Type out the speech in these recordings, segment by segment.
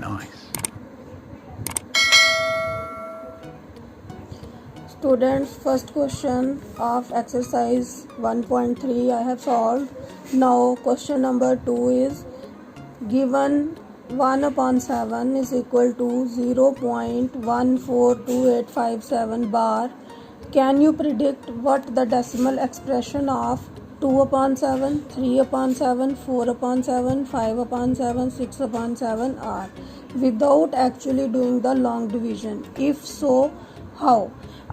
Nice. Students, first question of exercise 1.3 I have solved. Now question number 2 is given 1/7 is equal to 0.142857 bar. Can you predict what the decimal expression of 2/7, 3/7, 4/7, 5/7, 6/7 are without actually doing the long division? If so, how?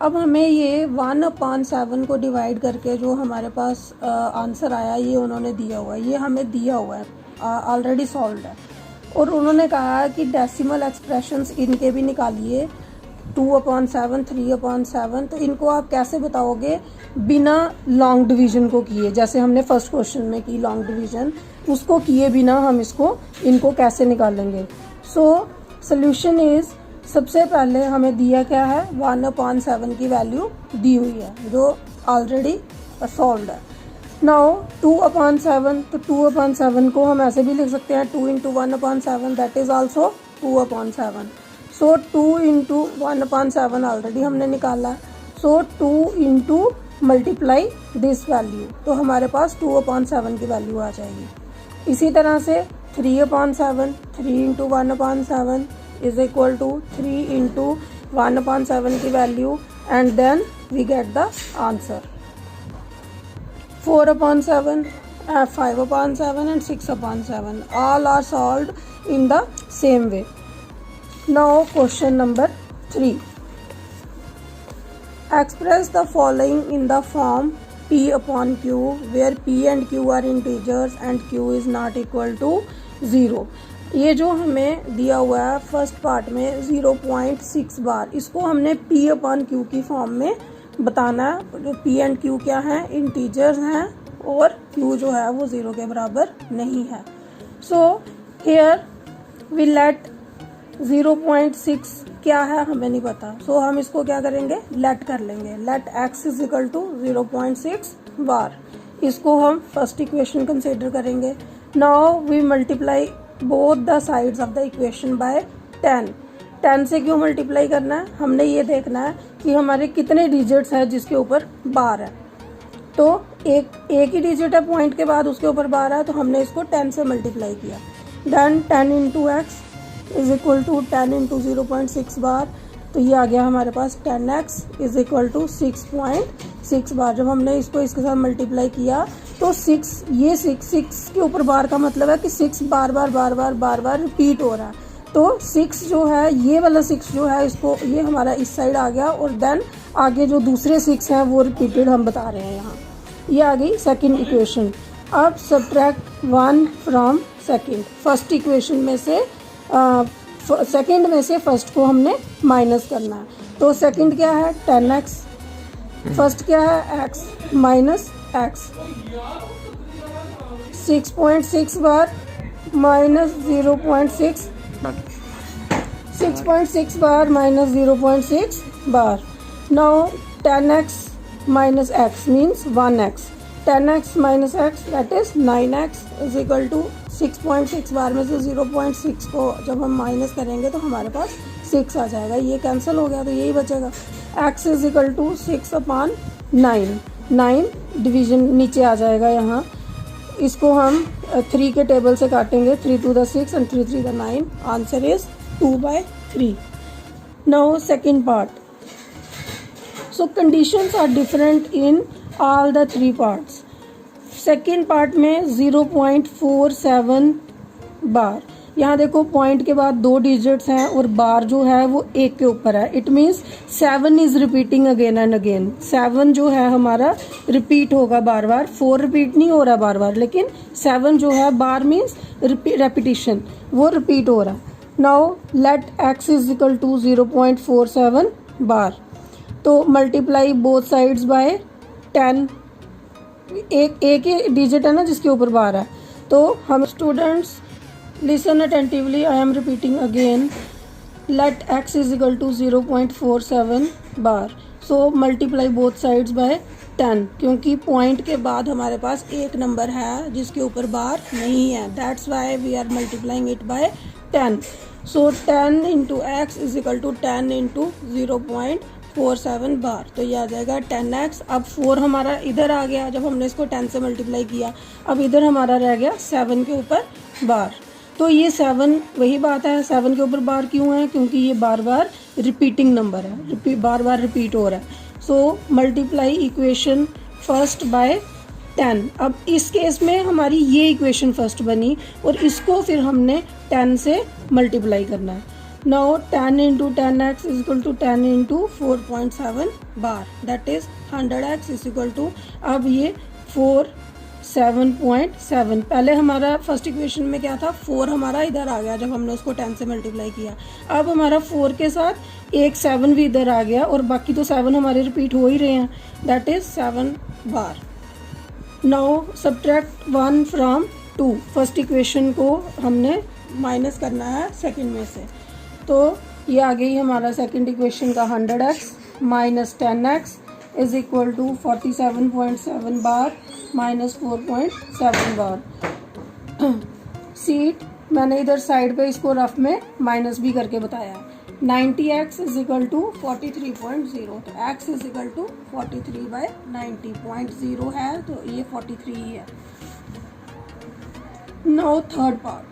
अब हमें ये 1/7 को divide करके जो हमारे पास answer आया ये उन्होंने दिया हुआ है, ये हमें दिया हुआ है, ऑलरेडी सॉल्व्ड है। और उन्होंने कहा कि डेसिमल एक्सप्रेशंस इनके भी निकालिए 2/7, 3/7। तो इनको आप कैसे बताओगे बिना लॉन्ग डिवीजन को किए, जैसे हमने फर्स्ट क्वेश्चन में की लॉन्ग डिवीजन, उसको किए बिना हम इनको कैसे निकालेंगे? सो सोल्यूशन इज, सबसे पहले हमें दिया क्या है, 1/7 की वैल्यू दी हुई है जो ऑलरेडी सॉल्व्ड है। नाउ 2/7, तो 2/7 को हम ऐसे भी लिख सकते हैं 2 × 1/7 that is also 2/7। So 2 × 1/7 already हमने निकाला, सो 2 × मल्टीप्लाई दिस वैल्यू, तो हमारे पास 2/7 की वैल्यू आ जाएगी। इसी तरह से 3/7, 3 × 1/7 इज इक्वल टू 3 × 1/7 की value and then we get the answer. 4/7, 5/7 and 6/7 all are solved in the same way. Now question number 3. Express the following in the form P/Q where P and Q are integers and Q is not equal to 0. ये जो हमें दिया हुआ है first part में 0.6 bar, इसको हमने P/Q की फॉर्म में बताना है। जो P एंड Q क्या हैं, इंटीजर्स हैं और Q जो है वो 0 के बराबर नहीं है। सो हियर वी लेट 0.6 क्या है हमें नहीं पता, सो हम इसको क्या करेंगे, लेट कर लेंगे। Let x is equal to 0.6 bar, इसको हम फर्स्ट इक्वेशन कंसिडर करेंगे। Now we multiply both the sides of the equation by 10 से क्यों मल्टीप्लाई करना है, हमने ये देखना है कि हमारे कितने डिजिट्स हैं जिसके ऊपर बार है। तो एक ही डिजिट है पॉइंट के बाद उसके ऊपर बार है, तो हमने इसको 10 से मल्टीप्लाई किया। Then 10 × x is equal to 10 × 0.6 bar, तो ये आ गया हमारे पास 10x is equal to 6.6 bar. जब हमने इसको इसके साथ मल्टीप्लाई किया तो 6 के ऊपर बार का मतलब है कि 6 बार बार रिपीट हो रहा है। तो 6 जो है, ये वाला 6 जो है, इसको ये हमारा इस साइड आ गया और देन आगे जो दूसरे 6 हैं वो रिपीटेड हम बता रहे हैं यहाँ। ये आ गई सेकंड इक्वेशन। अब subtract 1 from second, first equation में से सेकंड में से फर्स्ट को हमने माइनस करना है। तो सेकंड क्या है 10x, फर्स्ट क्या है x minus x, 6.6 bar minus 0.6, 6.6 bar minus 0.6 bar. Now 10x minus x means 1x, 10x minus x that is 9x is equal to 6.6 bar में से 0.6 को जब हम माइनस करेंगे तो हमारे पास 6 आ जाएगा, ये कैंसिल हो गया तो यही बचेगा। x is equal to 6/9, 9 division नीचे आ जाएगा यहाँ, इसको हम 3 के टेबल से काटेंगे, 3 × 2 = 6 and 3 × 3 = 9, answer is 2/3। Now second part, so conditions are different in all the 3 parts. Second part में 0.47 बार, यहाँ देखो पॉइंट के बाद 2 डिजिट्स हैं और बार जो है वो 1 के ऊपर है, it means 7 is repeating again and again. 7 जो है हमारा रिपीट होगा बार बार, 4 रिपीट नहीं हो रहा बार बार, लेकिन 7 जो है बार मीन्स रेपिटिशन, वो रिपीट हो रहा है। Now let x is equal to 0.47 bar, तो मल्टीप्लाई बोथ साइड्स बाय 10, एक ही डिजिट है ना जिसके ऊपर बार है, तो हम students listen attentively, I am repeating again, let x is equal to 0.47 bar, so multiply both sides by 10, क्योंकि पॉइंट के बाद हमारे पास एक नंबर है जिसके ऊपर बार नहीं है, that's why we are multiplying it by 10. So 10 into x is equal to 10 into 0.47 bar, तो ये आ जाएगा 10x। अब 4 हमारा इधर आ गया जब हमने इसको 10 से मल्टीप्लाई किया। अब इधर हमारा रह गया 7 के ऊपर बार। तो ये 7 वही बात है, 7 के ऊपर बार क्यों है? क्योंकि ये बार बार रिपीटिंग नंबर है, बार बार रिपीट हो रहा है। So multiply equation first by 10। अब इस केस में हमारी ये इक्वेशन फर्स्ट बनी और इसको फिर हमने 10 से मल्टीप्लाई करना है। Now 10 into 10x is equal to 10 into 4.7 bar, that is 100x is equal to, अब ये 7.7। पहले हमारा फर्स्ट इक्वेशन में क्या था? 4 हमारा इधर आ गया जब हमने उसको 10 से मल्टीप्लाई किया। अब हमारा 4 के साथ एक 7 भी इधर आ गया और बाकी तो 7 हमारे रिपीट हो ही रहे हैं, that is 7 bar. Now subtract 1 from 2। First equation को हमने माइनस करना है सेकंड में से, तो ये आ गई हमारा सेकंड इक्वेशन का 100x minus 10x is equal to 47.7 bar minus 4.7 bar. सीट मैंने इधर साइड पे इसको रफ में माइनस भी करके बताया। 90x इज इक्वल टू 43.0, तो x इज इक्वल टू 43/90.0 है, तो ये 43 ही है। नाउ थर्ड पार्ट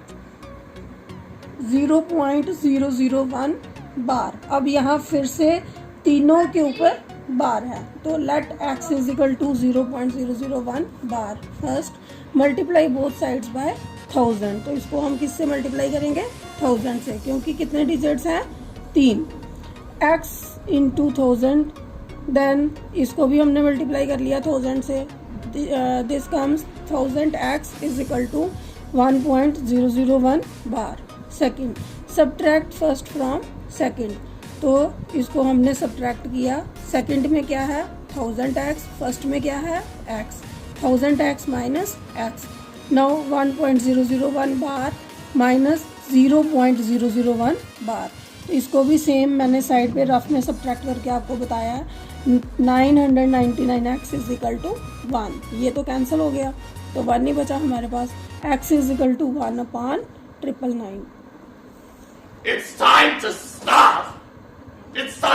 0.001 बार। अब यहाँ फिर से तीनों के ऊपर बार है, तो let x is equal to 0.001 bar. First multiply both sides by 1000, तो इसको हम किससे मल्टीप्लाई करेंगे? 1000 से, क्योंकि कितने डिजिट्स हैं? 3। x इंटू 1000, देन इसको भी हमने मल्टीप्लाई कर लिया 1000 से, this comes 1000x is equal to 1.001 bar. Second subtract first from second, तो इसको हमने सब्ट्रैक्ट किया। सेकंड में क्या है? 1000x, फर्स्ट में क्या है? x, 1000x minus x। Now 1.001 बार माइनस 0.001 बार, तो इसको भी सेम मैंने साइड पे रफ में सब्ट्रैक्ट करके आपको बताया है। 999x इज इक्वल टू 1, ये तो कैंसिल हो गया, तो 1 नहीं बचा हमारे पास। x is equal to 1/999। It's time to stop. It's time.